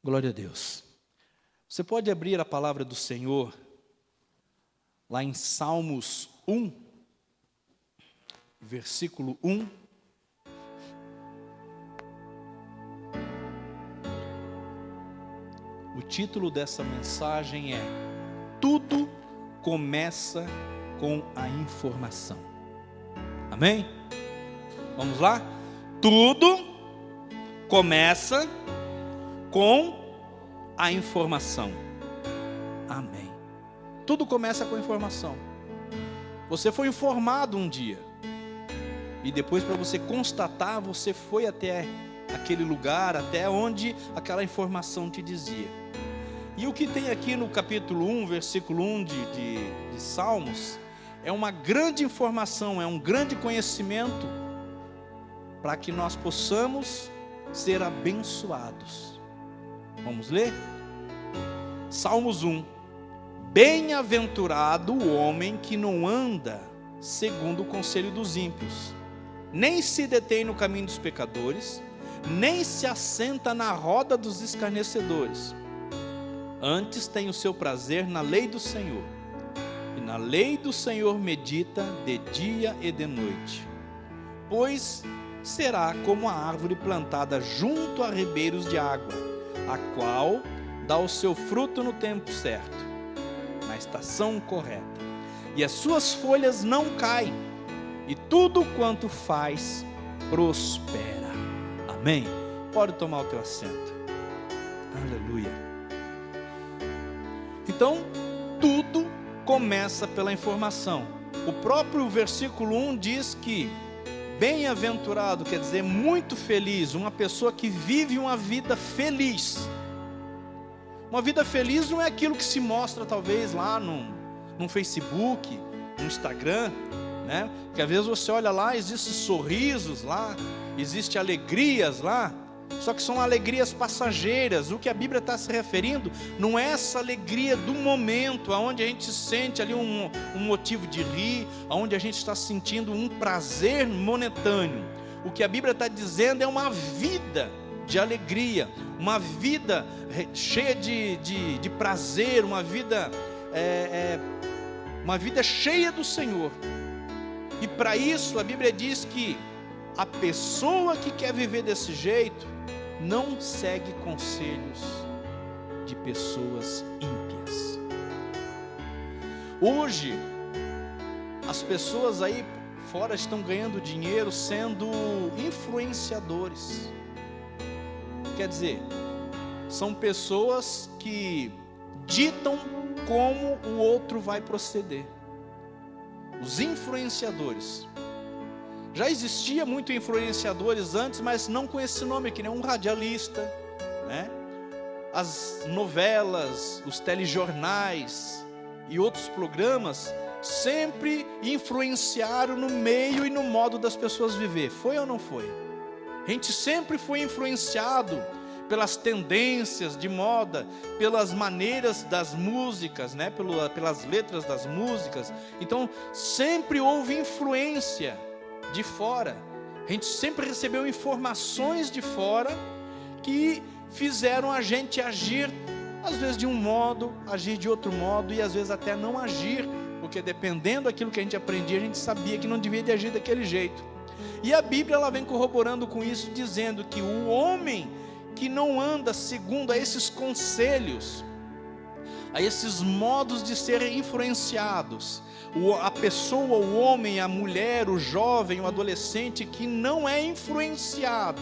Glória a Deus. Você pode abrir a palavra do Senhor lá em Salmos 1, versículo 1. O título dessa mensagem é: Tudo começa com a informação. Amém? Vamos lá? Tudo começa com a informação. Amém. Tudo começa com a informação. Você foi informado um dia, e depois, para você constatar, você foi até aquele lugar, até onde aquela informação te dizia. E o que tem aqui no capítulo 1, versículo 1 de Salmos, é uma grande informação, é um grande conhecimento, para que nós possamos ser abençoados. Vamos ler? Salmos 1. Bem-aventurado o homem que não anda segundo o conselho dos ímpios, nem se detém no caminho dos pecadores, nem se assenta na roda dos escarnecedores. Antes tem o seu prazer na lei do Senhor, e na lei do Senhor medita de dia e de noite. Pois será como a árvore plantada junto a ribeiros de água, a qual dá o seu fruto no tempo certo, na estação correta, e as suas folhas não caem, e tudo quanto faz prospera. Amém? Pode tomar o teu assento. Aleluia. Então, tudo começa pela informação. O próprio versículo 1 diz que bem-aventurado quer dizer muito feliz, uma pessoa que vive uma vida feliz. Uma vida feliz não é aquilo que se mostra talvez lá no Facebook, no Instagram, né? Que às vezes você olha lá, existem sorrisos lá, existem alegrias lá, só que são alegrias passageiras. O que a Bíblia está se referindo não é essa alegria do momento, onde a gente sente ali um motivo de rir, onde a gente está sentindo um prazer momentâneo. O que a Bíblia está dizendo é uma vida de alegria, uma vida cheia de prazer, uma vida cheia do Senhor. E para isso a Bíblia diz que a pessoa que quer viver desse jeito não segue conselhos de pessoas ímpias. Hoje, as pessoas aí fora estão ganhando dinheiro sendo influenciadores. Quer dizer, são pessoas que ditam como o outro vai proceder. Os influenciadores. Já existia muito influenciadores antes, mas não com esse nome, que nem um radialista, né? As novelas, os telejornais e outros programas sempre influenciaram no meio e no modo das pessoas viver. Foi ou não foi? A gente sempre foi influenciado pelas tendências de moda, pelas maneiras das músicas, né? Pelas letras das músicas. Então sempre houve influência de fora. A gente sempre recebeu informações de fora que fizeram a gente agir, às vezes de um modo, agir de outro modo, e às vezes até não agir, porque dependendo daquilo que a gente aprendia, a gente sabia que não devia de agir daquele jeito. E a Bíblia ela vem corroborando com isso, dizendo que o homem que não anda segundo a esses conselhos, a esses modos de serem influenciados, a pessoa, o homem, a mulher, o jovem, o adolescente que não é influenciado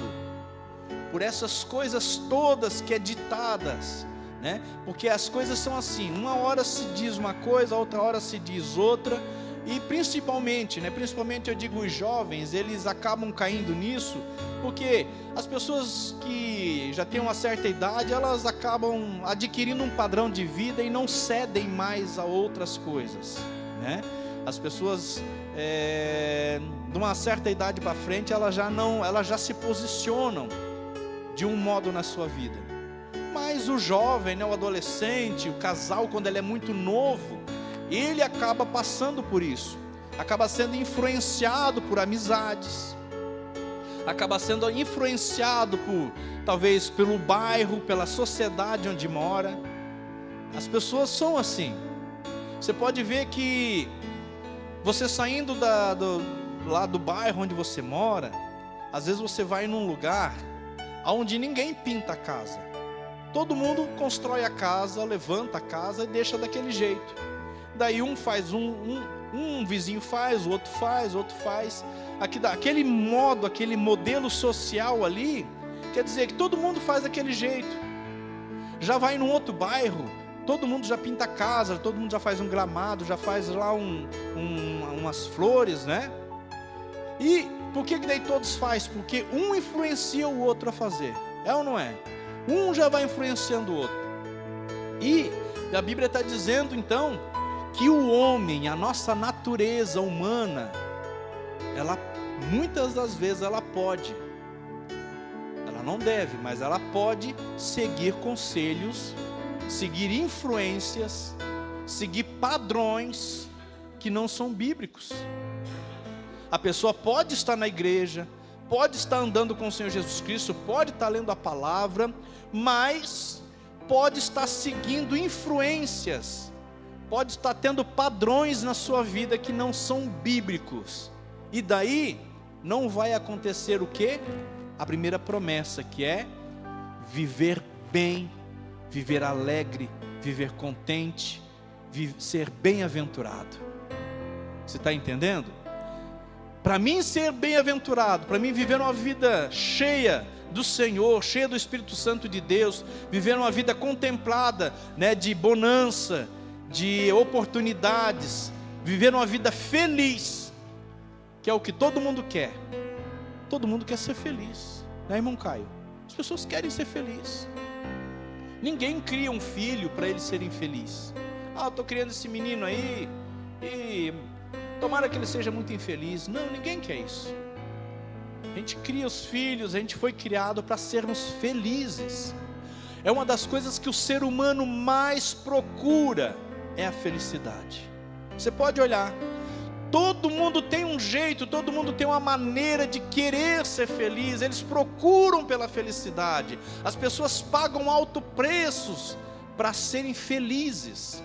por essas coisas todas que é ditadas, né? Porque as coisas são assim, uma hora se diz uma coisa, outra hora se diz outra, e principalmente eu digo os jovens, eles acabam caindo nisso, porque as pessoas que já têm uma certa idade, elas acabam adquirindo um padrão de vida e não cedem mais a outras coisas, né? As pessoas de uma certa idade para frente, elas já se posicionam de um modo na sua vida. Mas o jovem, né, o adolescente, o casal, quando ele é muito novo, ele acaba passando por isso, acaba sendo influenciado por amizades, acaba sendo influenciado talvez pelo bairro, pela sociedade onde mora. As pessoas são assim. Você pode ver que você saindo lá do bairro onde você mora, às vezes você vai num lugar onde ninguém pinta a casa. Todo mundo constrói a casa, levanta a casa e deixa daquele jeito. Daí um faz um vizinho faz, o outro faz. Aquele modo, aquele modelo social ali, quer dizer que todo mundo faz daquele jeito. Já vai num outro bairro, todo mundo já pinta a casa, todo mundo já faz um gramado, já faz lá umas flores, né? E por que daí todos fazem? Porque um influencia o outro a fazer, é ou não é? Um já vai influenciando o outro. E a Bíblia está dizendo então que o homem, a nossa natureza humana, ela muitas das vezes ela não deve, mas ela pode seguir conselhos, seguir influências, seguir padrões que não são bíblicos. A pessoa pode estar na igreja, pode estar andando com o Senhor Jesus Cristo, pode estar lendo a palavra, mas pode estar seguindo influências, pode estar tendo padrões na sua vida que não são bíblicos. E daí não vai acontecer o quê? A primeira promessa, que é viver bem, viver alegre, viver contente, ser bem-aventurado. Você está entendendo? Para mim ser bem-aventurado, para mim viver uma vida cheia do Senhor, cheia do Espírito Santo de Deus, viver uma vida contemplada, né, de bonança, de oportunidades, viver uma vida feliz, que é o que todo mundo quer. Todo mundo quer ser feliz, né, irmão Caio? As pessoas querem ser felizes. Ninguém cria um filho para ele ser infeliz. Eu estou criando esse menino aí e tomara que ele seja muito infeliz. Não, ninguém quer isso. A gente cria os filhos, a gente foi criado para sermos felizes. É uma das coisas que o ser humano mais procura, é a felicidade. Você pode olhar, todo mundo tem um jeito, todo mundo tem uma maneira de querer ser feliz. Eles procuram pela felicidade. As pessoas pagam altos preços para serem felizes.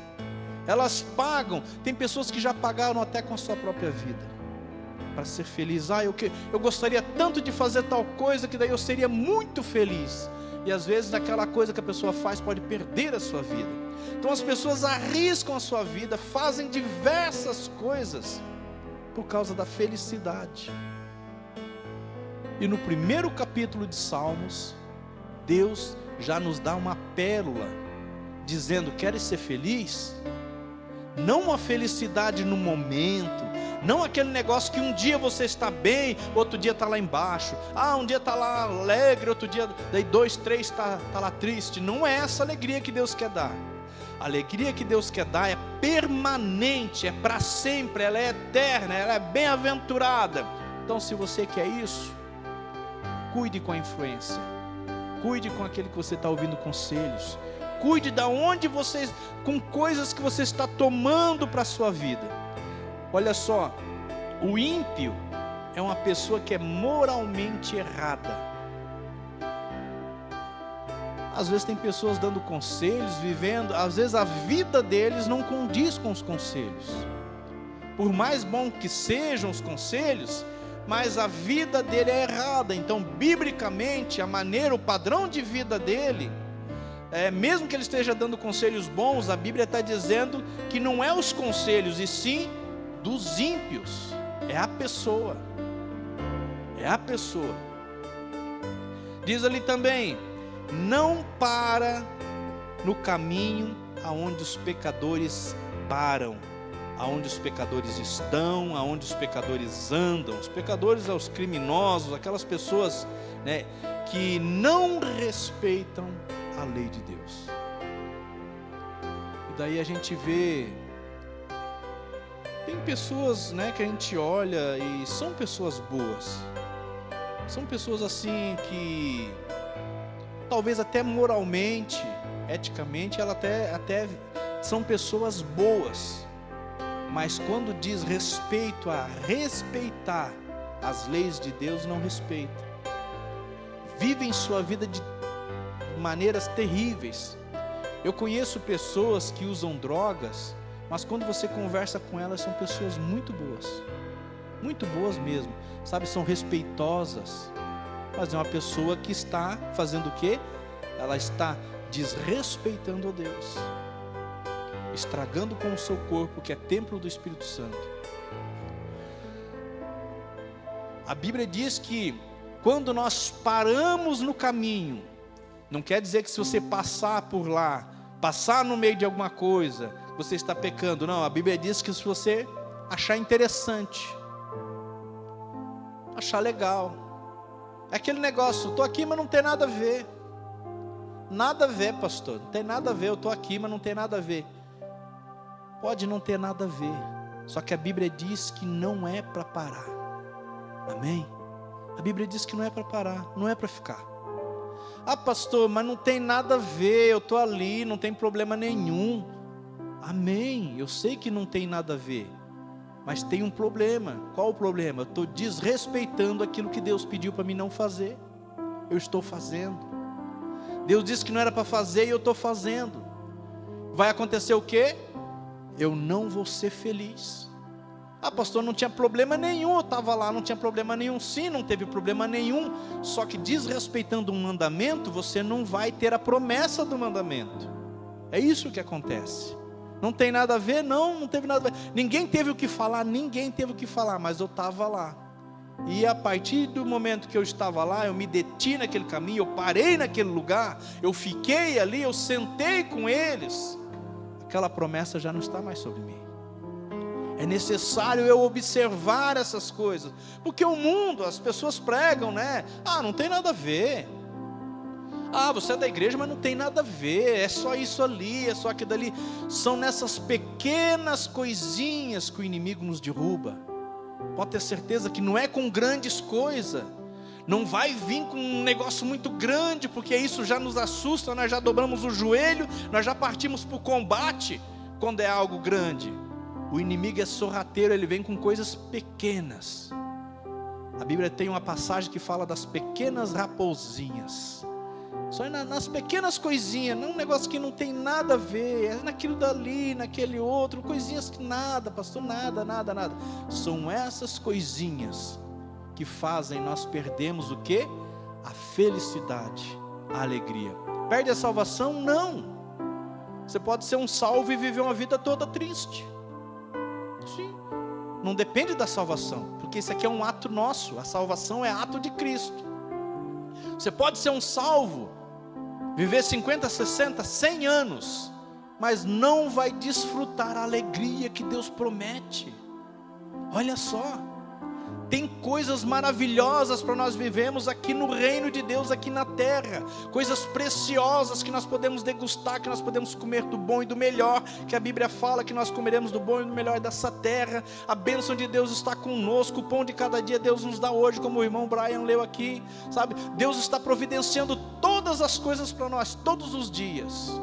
Elas pagam, tem pessoas que já pagaram até com a sua própria vida para ser feliz. Eu gostaria tanto de fazer tal coisa que daí eu seria muito feliz. E às vezes aquela coisa que a pessoa faz pode perder a sua vida. Então as pessoas arriscam a sua vida, fazem diversas coisas por causa da felicidade. E no primeiro capítulo de Salmos, Deus já nos dá uma pérola, dizendo: queres ser feliz? Não uma felicidade no momento, não aquele negócio que um dia você está bem, outro dia está lá embaixo. Um dia está lá alegre, outro dia, daí 2, 3 está lá triste. Não é essa alegria que Deus quer dar. A alegria que Deus quer dar é permanente, é para sempre, ela é eterna, ela é bem-aventurada. Então, se você quer isso, cuide com a influência, cuide com aquele que você está ouvindo conselhos, cuide da onde você, com coisas que você está tomando para a sua vida. Olha só, o ímpio é uma pessoa que é moralmente errada. Às vezes tem pessoas dando conselhos, vivendo, às vezes a vida deles não condiz com os conselhos. Por mais bom que sejam os conselhos, mas a vida dele é errada. Então, biblicamente, a maneira, o padrão de vida dele, mesmo que ele esteja dando conselhos bons, a Bíblia está dizendo que não é os conselhos, e sim dos ímpios. É a pessoa. É a pessoa. Diz ali também: não para no caminho aonde os pecadores param, aonde os pecadores estão, aonde os pecadores andam. Os pecadores são os criminosos, aquelas pessoas, né, que não respeitam a lei de Deus. E daí a gente vê, tem pessoas, né, que a gente olha e são pessoas boas, são pessoas assim que talvez até moralmente, eticamente, elas até são pessoas boas, mas quando diz respeito a respeitar as leis de Deus, não respeita. vivem sua vida de maneiras terríveis. Eu conheço pessoas que usam drogas, mas quando você conversa com elas, são pessoas muito boas mesmo, sabe, são respeitosas, mas é uma pessoa que está fazendo o quê? Ela está desrespeitando a Deus, estragando com o seu corpo, que é templo do Espírito Santo. A Bíblia diz que quando nós paramos no caminho, não quer dizer que se você passar por lá, passar no meio de alguma coisa, você está pecando. Não, a Bíblia diz que se você achar interessante, achar legal, é aquele negócio, estou aqui, mas não tem nada a ver. Nada a ver, pastor, não tem nada a ver, eu estou aqui, mas não tem nada a ver. Pode não ter nada a ver, só que a Bíblia diz que não é para parar. Amém? A Bíblia diz que não é para parar, não é para ficar. Ah, pastor, mas não tem nada a ver, eu estou ali, não tem problema nenhum. Amém, eu sei que não tem nada a ver, mas tem um problema. Qual o problema? Eu estou desrespeitando aquilo que Deus pediu para mim não fazer. Eu estou fazendo. Deus disse que não era para fazer e eu estou fazendo. Vai acontecer o quê? Eu não vou ser feliz. Ah, pastor, não tinha problema nenhum, eu estava lá, não tinha problema nenhum. Sim, não teve problema nenhum, só que desrespeitando um mandamento, você não vai ter a promessa do mandamento. É isso que acontece. Não tem nada a ver, não teve nada a ver. Ninguém teve o que falar, mas eu estava lá. E a partir do momento que eu estava lá, eu me deti naquele caminho, eu parei naquele lugar, eu fiquei ali, eu sentei com eles. Aquela promessa já não está mais sobre mim. É necessário eu observar essas coisas, porque o mundo, as pessoas pregam, né? Ah, não tem nada a ver. Ah, você é da igreja, mas não tem nada a ver, é só isso ali, é só aquilo ali. São nessas pequenas coisinhas que o inimigo nos derruba. Pode ter certeza que não é com grandes coisas, não vai vir com um negócio muito grande, porque isso já nos assusta, nós já dobramos o joelho, nós já partimos para o combate, quando é algo grande. O inimigo é sorrateiro, ele vem com coisas pequenas. A Bíblia tem uma passagem que fala das pequenas raposinhas. Só nas pequenas coisinhas, não um negócio que não tem nada a ver, é naquilo dali, naquele outro, coisinhas que nada, pastor, nada. São essas coisinhas que fazem nós perdermos o quê? A felicidade, a alegria. Perde a salvação? Não. Você pode ser um salvo e viver uma vida toda triste. Sim, não depende da salvação, porque isso aqui é um ato nosso, a salvação é ato de Cristo. Você pode ser um salvo, viver 50, 60, 100 anos, mas não vai desfrutar a alegria que Deus promete. Olha só, tem coisas maravilhosas para nós vivermos aqui no reino de Deus, aqui na terra, coisas preciosas que nós podemos degustar, que nós podemos comer do bom e do melhor, que a Bíblia fala que nós comeremos do bom e do melhor dessa terra. A bênção de Deus está conosco, o pão de cada dia Deus nos dá hoje, como o irmão Brian leu aqui, sabe? Deus está providenciando todas as coisas para nós, todos os dias.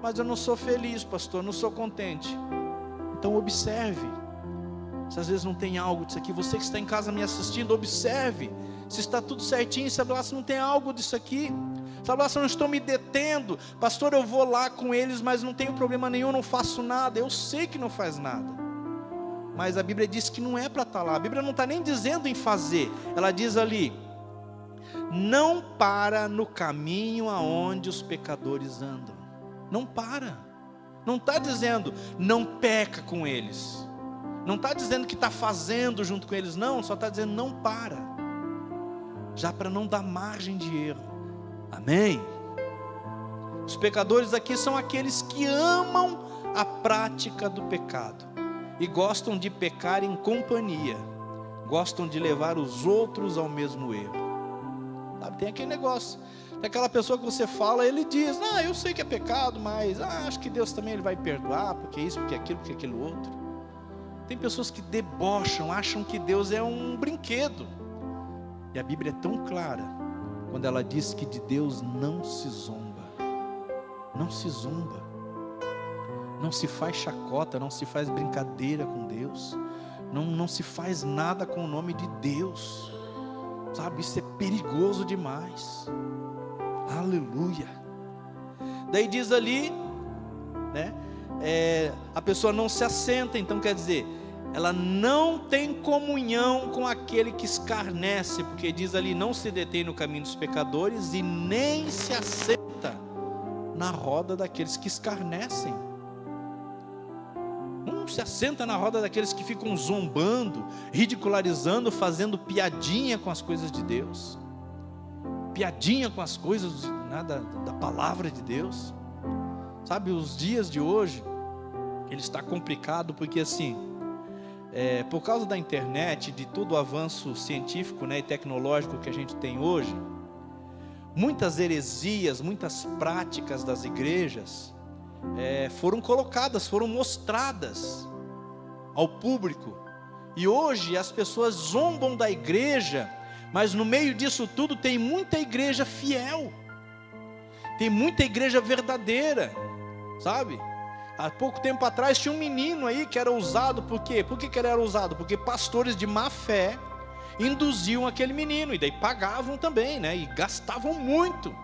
Mas eu não sou feliz, pastor, não sou contente. Então observe. Se às vezes não tem algo disso aqui, você que está em casa me assistindo, observe se está tudo certinho, sabe lá se não tem algo disso aqui, sabe lá se eu não estou me detendo. Pastor, eu vou lá com eles, mas não tenho problema nenhum, não faço nada. Eu sei que não faz nada, mas a Bíblia diz que não é para estar lá. A Bíblia não está nem dizendo em fazer, ela diz ali, não para no caminho aonde os pecadores andam. Não para, não está dizendo não peca com eles, não está dizendo que está fazendo junto com eles, não, só está dizendo não para, já para não dar margem de erro. Amém? Os pecadores aqui são aqueles que amam a prática do pecado e gostam de pecar em companhia, gostam de levar os outros ao mesmo erro. Sabe, tem aquele negócio, tem aquela pessoa que você fala, ele diz, eu sei que é pecado, mas acho que Deus também ele vai perdoar, porque isso, porque aquilo, porque aquilo outro. Tem pessoas que debocham, acham que Deus é um brinquedo. E a Bíblia é tão clara, quando ela diz que de Deus não se zomba. Não se zomba. Não se faz chacota, não se faz brincadeira com Deus. Não se faz nada com o nome de Deus. Sabe, isso é perigoso demais. Aleluia. Daí diz ali, né? A pessoa não se assenta, então quer dizer, ela não tem comunhão com aquele que escarnece, porque diz ali, não se detém no caminho dos pecadores e nem se assenta na roda daqueles que escarnecem. Não se assenta na roda daqueles que ficam zombando, ridicularizando, fazendo piadinha com as coisas de Deus, piadinha com as coisas da palavra de Deus. Sabe, os dias de hoje, ele está complicado, porque assim, por causa da internet, de todo o avanço científico, né, e tecnológico que a gente tem hoje, muitas heresias, muitas práticas das igrejas foram colocadas, foram mostradas ao público. E hoje as pessoas zombam da igreja, mas no meio disso tudo tem muita igreja fiel, tem muita igreja verdadeira, sabe? Há pouco tempo atrás tinha um menino aí que era ousado. Por quê? Por que ele era ousado? Porque pastores de má fé induziam aquele menino, e daí pagavam também, né? E gastavam muito.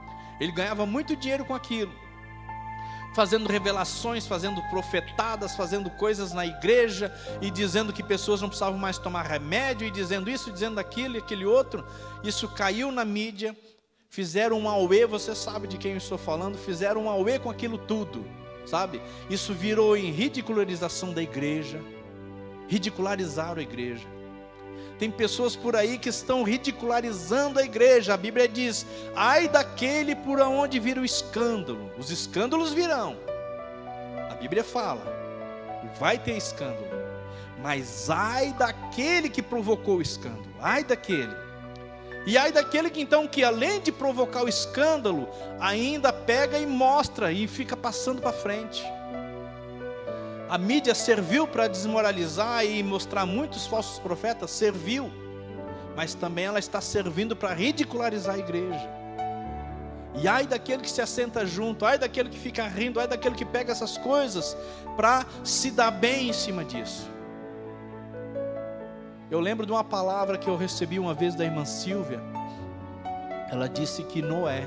Ele ganhava muito dinheiro com aquilo, fazendo revelações, fazendo profetadas, fazendo coisas na igreja, e dizendo que pessoas não precisavam mais tomar remédio, e dizendo isso, dizendo aquilo e aquele outro. Isso caiu na mídia, fizeram um auê, você sabe de quem eu estou falando, fizeram um auê com aquilo tudo, sabe? Isso virou em ridicularização da igreja, ridicularizaram a igreja. Tem pessoas por aí que estão ridicularizando a igreja. A Bíblia diz, ai daquele por onde vira o escândalo. Os escândalos virão, a Bíblia fala, vai ter escândalo, mas ai daquele que provocou o escândalo, ai daquele. E ai daquele que então, que além de provocar o escândalo, ainda pega e mostra, e fica passando para frente. A mídia serviu para desmoralizar e mostrar muitos falsos profetas, serviu, mas também ela está servindo para ridicularizar a igreja. E ai daquele que se assenta junto, ai daquele que fica rindo, ai daquele que pega essas coisas para se dar bem em cima disso. Eu lembro de uma palavra que eu recebi uma vez da irmã Silvia. Ela disse que Noé,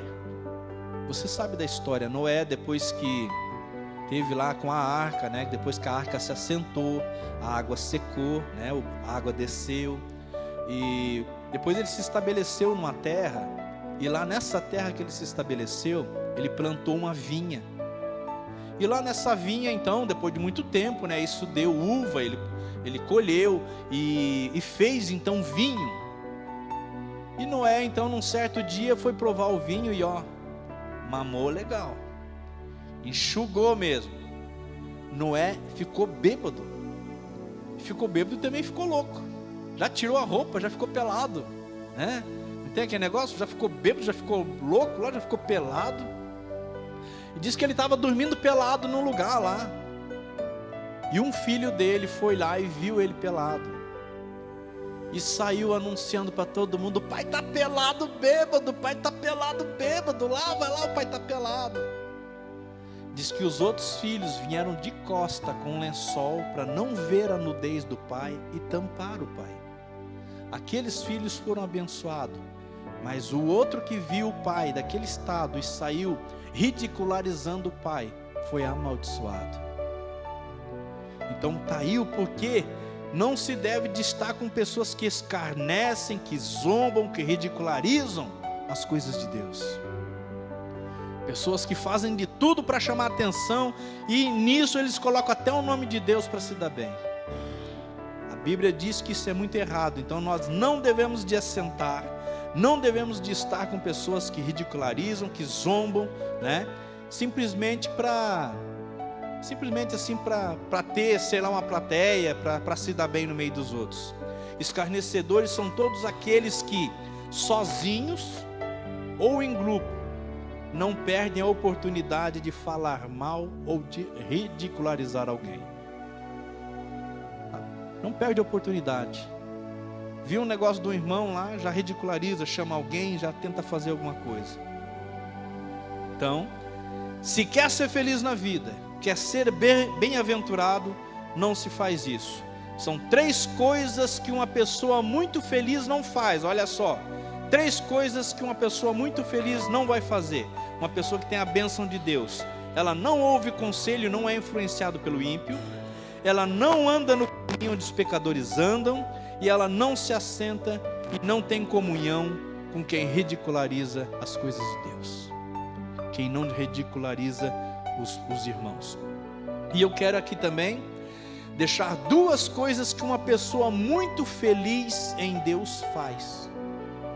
você sabe da história, Noé, depois que teve lá com a arca, né? Depois que a arca se assentou, a água secou, né? A água desceu, e depois ele se estabeleceu numa terra, e lá nessa terra que ele se estabeleceu, ele plantou uma vinha. E lá nessa vinha, então, depois de muito tempo, né? Isso deu uva, ele colheu e fez então vinho. E Noé, então, num certo dia foi provar o vinho e mamou legal, enxugou mesmo. Noé ficou bêbado e também ficou louco, já tirou a roupa, já ficou pelado, né? Não tem aquele negócio, já ficou bêbado, já ficou louco lá, já ficou pelado. E diz que ele estava dormindo pelado num lugar lá, e um filho dele foi lá e viu ele pelado, e saiu anunciando para todo mundo: o pai está pelado bêbado, o pai está pelado bêbado, lá, vai lá, o pai está pelado. Diz que os outros filhos vieram de costa com um lençol para não ver a nudez do pai e tampar o pai. Aqueles filhos foram abençoados, mas o outro que viu o pai daquele estado e saiu ridicularizando o pai foi amaldiçoado. Então está aí o porquê não se deve de estar com pessoas que escarnecem, que zombam, que ridicularizam as coisas de Deus. Pessoas que fazem de tudo para chamar a atenção, e nisso eles colocam até o nome de Deus para se dar bem. A Bíblia diz que isso é muito errado. Então nós não devemos de assentar, não devemos de estar com pessoas que ridicularizam, que zombam, né? Simplesmente assim para ter, sei lá, uma plateia, para se dar bem no meio dos outros. Escarnecedores são todos aqueles que sozinhos ou em grupo não perdem a oportunidade de falar mal ou de ridicularizar alguém. Não perde a oportunidade. Viu um negócio do irmão lá, já ridiculariza, chama alguém, já tenta fazer alguma coisa. Então, se quer ser feliz na vida, quer ser bem-aventurado, não se faz isso. São 3 coisas que uma pessoa muito feliz não faz, olha só. 3 coisas que uma pessoa muito feliz não vai fazer. Uma pessoa que tem a bênção de Deus: ela não ouve conselho, não é influenciado pelo ímpio, ela não anda no caminho onde os pecadores andam, e ela não se assenta e não tem comunhão com quem ridiculariza as coisas de Deus, quem não ridiculariza os irmãos. E eu quero aqui também deixar 2 coisas que uma pessoa muito feliz em Deus faz.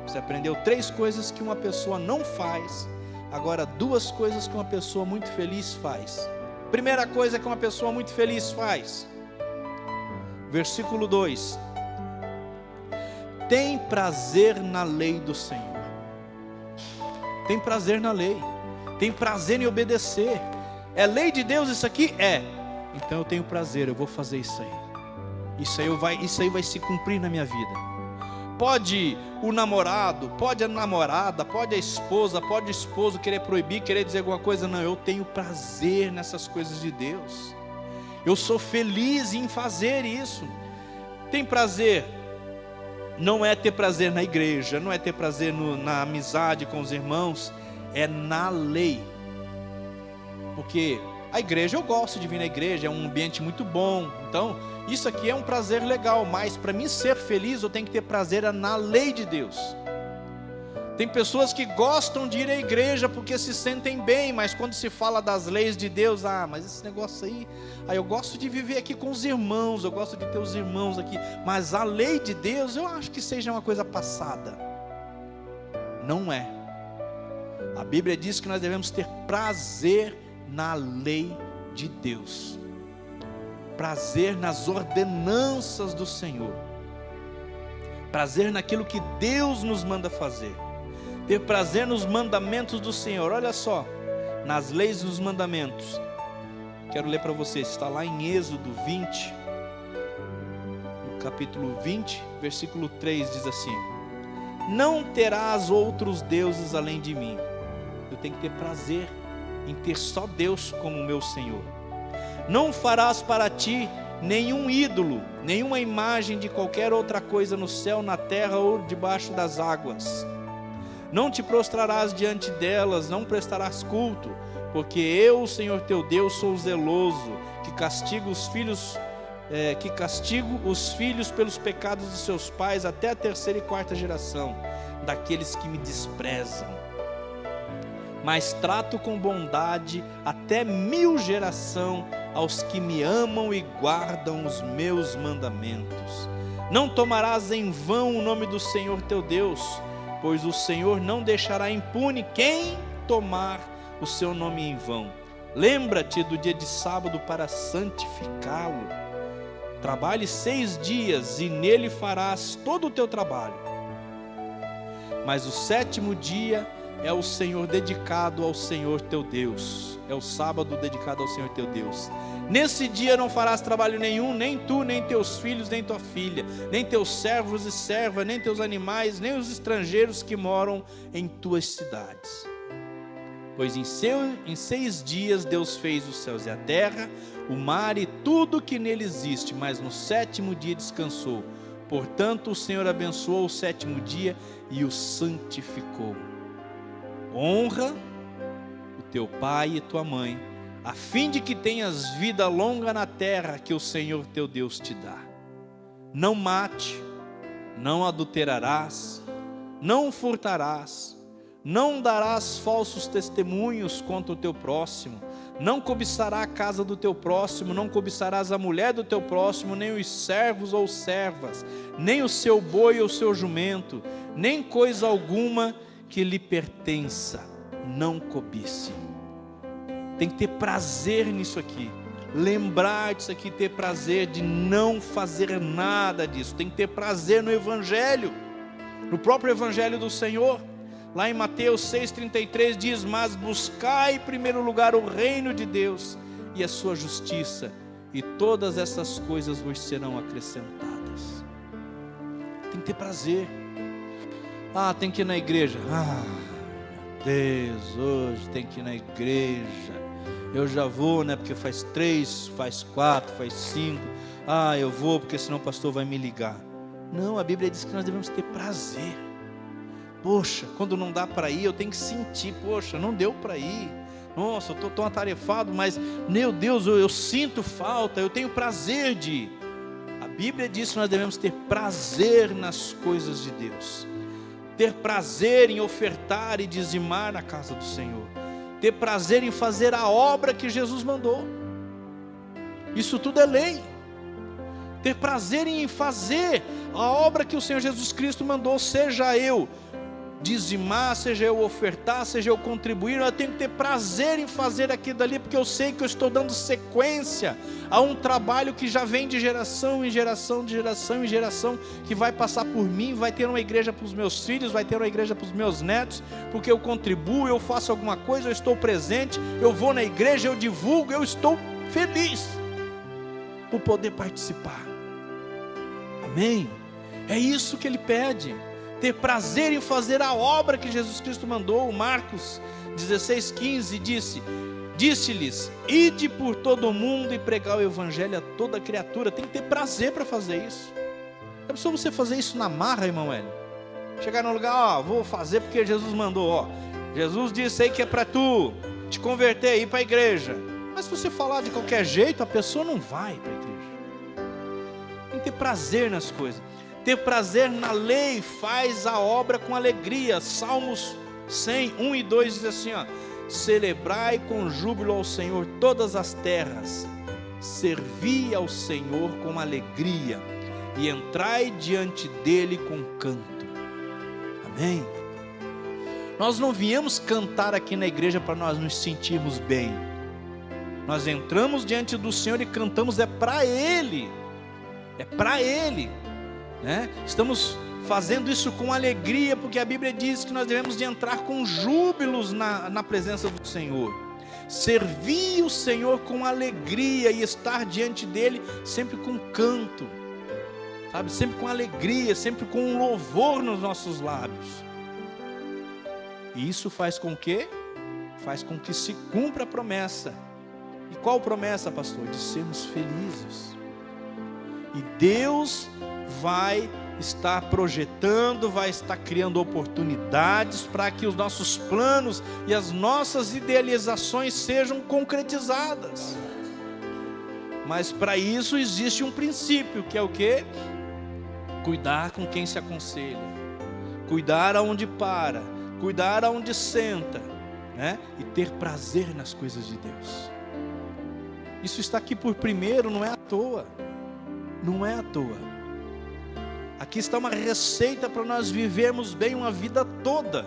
Você aprendeu 3 coisas que uma pessoa não faz, agora 2 coisas que uma pessoa muito feliz faz. Primeira coisa que uma pessoa muito feliz faz, versículo 2: tem prazer na lei do Senhor. Tem prazer na lei, tem prazer em obedecer. É lei de Deus isso aqui? É. Então eu tenho prazer, eu vou fazer isso aí. Isso aí vai se cumprir na minha vida. Pode o namorado, pode a namorada, pode a esposa, pode o esposo querer proibir, querer dizer alguma coisa. Não, eu tenho prazer nessas coisas de Deus. Eu sou feliz em fazer isso. Tem prazer. Não é ter prazer na igreja, não é ter prazer na amizade com os irmãos, é na lei. Porque a igreja, eu gosto de vir na igreja, é um ambiente muito bom. Então, isso aqui é um prazer legal, mas para mim ser feliz, eu tenho que ter prazer na lei de Deus. Tem pessoas que gostam de ir à igreja porque se sentem bem, mas quando se fala das leis de Deus, mas esse negócio aí, eu gosto de viver aqui com os irmãos, eu gosto de ter os irmãos aqui, mas a lei de Deus, eu acho que seja uma coisa passada. Não é. A Bíblia diz que nós devemos ter prazer na lei de Deus, prazer nas ordenanças do Senhor, prazer naquilo que Deus nos manda fazer, ter prazer nos mandamentos do Senhor. Olha só, nas leis e nos mandamentos. Quero ler para vocês, está lá em Êxodo 20, no capítulo 20, versículo 3, diz assim: não terás outros deuses além de mim. Eu tenho que ter prazer em ter só Deus como meu Senhor. Não farás para ti nenhum ídolo, nenhuma imagem de qualquer outra coisa no céu, na terra ou debaixo das águas. Não te prostrarás diante delas, não prestarás culto, porque eu, o Senhor teu Deus, sou zeloso, que castigo os filhos pelos pecados de seus pais até a 3ª e 4ª geração daqueles que me desprezam. Mas trato com bondade até 1000 gerações aos que me amam e guardam os meus mandamentos. Não tomarás em vão o nome do Senhor teu Deus, pois o Senhor não deixará impune quem tomar o seu nome em vão. Lembra-te do dia de sábado para santificá-lo. Trabalhe 6 dias e nele farás todo o teu trabalho. Mas o 7º dia é o Senhor dedicado ao Senhor teu Deus. É o sábado dedicado ao Senhor teu Deus. Nesse dia não farás trabalho nenhum, nem tu, nem teus filhos, nem tua filha, nem teus servos e servas, nem teus animais, nem os estrangeiros que moram em tuas cidades. Pois em 6 dias Deus fez os céus e a terra, o mar e tudo que nele existe, mas no 7º dia descansou. Portanto, o Senhor abençoou o 7º dia e o santificou. Honra o teu pai e tua mãe, a fim de que tenhas vida longa na terra que o Senhor teu Deus te dá. Não mate, não adulterarás, não furtarás, não darás falsos testemunhos contra o teu próximo, não cobiçarás a casa do teu próximo, não cobiçarás a mulher do teu próximo, nem os servos ou servas, nem o seu boi ou seu jumento, nem coisa alguma que lhe pertença. Não cobice. Tem que ter prazer nisso aqui, lembrar disso aqui, ter prazer de não fazer nada disso. Tem que ter prazer no Evangelho, no próprio Evangelho do Senhor. Lá em Mateus 6,33 diz: mas buscai em primeiro lugar o reino de Deus e a sua justiça, e todas essas coisas vos serão acrescentadas. Tem que ter prazer. Tem que ir na igreja. Meu Deus, hoje tem que ir na igreja. Eu já vou, né? Porque faz 3, faz 4, faz 5. Eu vou porque senão o pastor vai me ligar. Não, a Bíblia diz que nós devemos ter prazer. Poxa, quando não dá para ir, eu tenho que sentir, poxa, não deu para ir. Nossa, eu estou tão atarefado, mas, meu Deus, eu sinto falta, eu tenho prazer de ir. A Bíblia diz que nós devemos ter prazer nas coisas de Deus. Ter prazer em ofertar e dizimar na casa do Senhor. Ter prazer em fazer a obra que Jesus mandou. Isso tudo é lei. Ter prazer em fazer a obra que o Senhor Jesus Cristo mandou, seja eu dizimar, seja eu ofertar, seja eu contribuir, eu tenho que ter prazer em fazer aquilo dali, porque eu sei que eu estou dando sequência a um trabalho que já vem de geração em geração, de geração em geração, que vai passar por mim, vai ter uma igreja para os meus filhos, vai ter uma igreja para os meus netos, porque eu contribuo, eu faço alguma coisa, eu estou presente, eu vou na igreja, eu divulgo, eu estou feliz por poder participar. Amém? É isso que ele pede. Ter prazer em fazer a obra que Jesus Cristo mandou. Marcos 16:15 disse-lhes: ide por todo o mundo e pregar o evangelho a toda criatura. Tem que ter prazer para fazer isso. É preciso você fazer isso na marra, irmão Hélio. Chegar num lugar, vou fazer porque Jesus mandou, Jesus disse aí que é para tu te converter e ir para a igreja. Mas se você falar de qualquer jeito, a pessoa não vai para a igreja. Tem que ter prazer nas coisas. Ter prazer na lei faz a obra com alegria. Salmos 100, 1 e 2 diz assim, celebrai com júbilo ao Senhor todas as terras, servi ao Senhor com alegria, e entrai diante dele com canto. Amém? Nós não viemos cantar aqui na igreja para nós nos sentirmos bem. Nós entramos diante do Senhor e cantamos, é para Ele. É para Ele. Estamos fazendo isso com alegria, porque a Bíblia diz que nós devemos de entrar com júbilos na presença do Senhor, servir o Senhor com alegria e estar diante dele sempre com canto, sabe? Sempre com alegria, sempre com um louvor nos nossos lábios. E isso faz com que? Faz com que se cumpra a promessa. E qual promessa, pastor? De sermos felizes. E Deus vai estar projetando, vai estar criando oportunidades para que os nossos planos e as nossas idealizações sejam concretizadas. Mas para isso existe um princípio, que é o quê? Cuidar com quem se aconselha, cuidar aonde para, cuidar aonde senta, e ter prazer nas coisas de Deus. Isso está aqui por primeiro, não é à toa. Não é à toa. Aqui está uma receita para nós vivermos bem uma vida toda.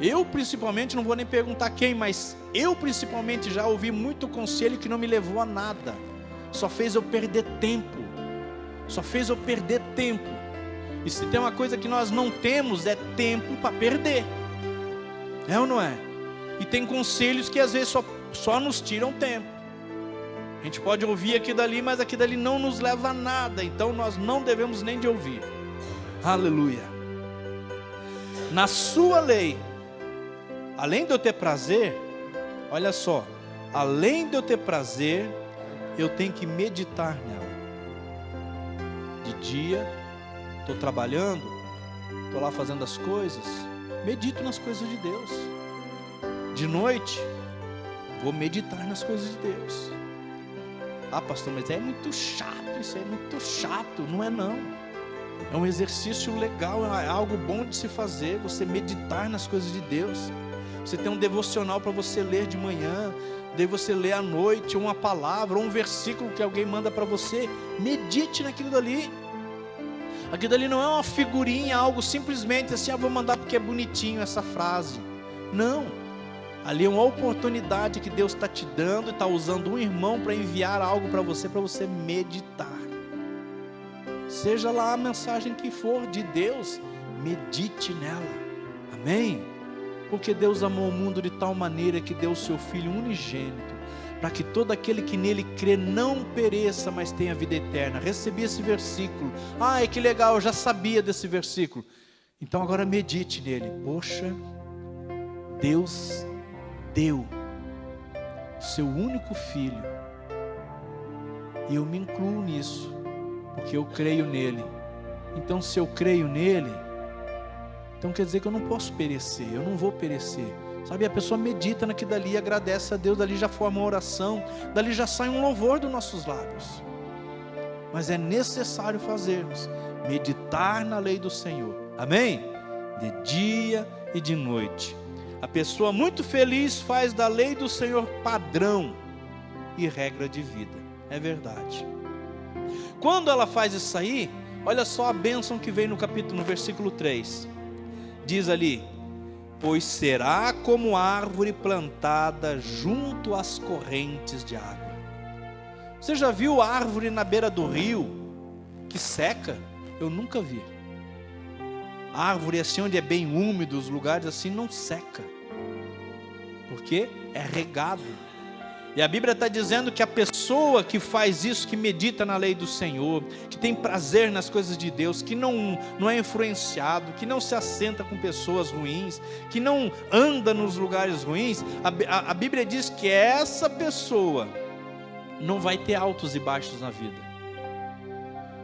Eu principalmente, não vou nem perguntar quem, mas eu principalmente já ouvi muito conselho que não me levou a nada. Só fez eu perder tempo. Só fez eu perder tempo. E se tem uma coisa que nós não temos, é tempo para perder. É ou não é? E tem conselhos que às vezes só nos tiram tempo. A gente pode ouvir aqui dali, mas aqui dali não nos leva a nada. Então nós não devemos nem de ouvir. Aleluia. Na sua lei, além de eu ter prazer, olha só, além de eu ter prazer, eu tenho que meditar nela. De dia, estou trabalhando, estou lá fazendo as coisas, medito nas coisas de Deus. De noite, vou meditar nas coisas de Deus. Pastor, mas é muito chato, isso é muito chato. Não é não. É um exercício legal, é algo bom de se fazer, você meditar nas coisas de Deus. Você tem um devocional para você ler de manhã, daí você lê à noite, uma palavra, ou um versículo que alguém manda para você. Medite naquilo dali. Aquilo dali não é uma figurinha, algo simplesmente assim, vou mandar porque é bonitinho essa frase. Não. Ali é uma oportunidade que Deus está te dando, e está usando um irmão para enviar algo para você meditar. Seja lá a mensagem que for de Deus, medite nela. Amém? Porque Deus amou o mundo de tal maneira que deu o seu Filho unigênito, para que todo aquele que nele crê não pereça, mas tenha vida eterna. Recebi esse versículo. Que legal, eu já sabia desse versículo. Então agora medite nele. Poxa, Deus deu o seu único filho, e eu me incluo nisso, porque eu creio nele. Então se eu creio nele, Então quer dizer que eu não posso perecer, eu não vou perecer. Sabe, a pessoa medita naquilo dali, agradece a Deus, dali já forma uma oração, dali já sai um louvor dos nossos lábios. Mas é necessário fazermos, meditar na lei do Senhor, amém? De dia e de noite. A pessoa muito feliz faz da lei do Senhor padrão e regra de vida, é verdade. Quando ela faz isso aí, olha só a bênção que vem no versículo 3, diz ali: pois será como árvore plantada junto às correntes de água. Você já viu árvore na beira do rio que seca? Eu nunca vi. Árvore assim onde é bem úmido, os lugares assim não seca, porque é regado. E a Bíblia está dizendo que a pessoa que faz isso, que medita na lei do Senhor, que tem prazer nas coisas de Deus, que não é influenciado, que não se assenta com pessoas ruins, que não anda nos lugares ruins, a Bíblia diz que essa pessoa não vai ter altos e baixos na vida.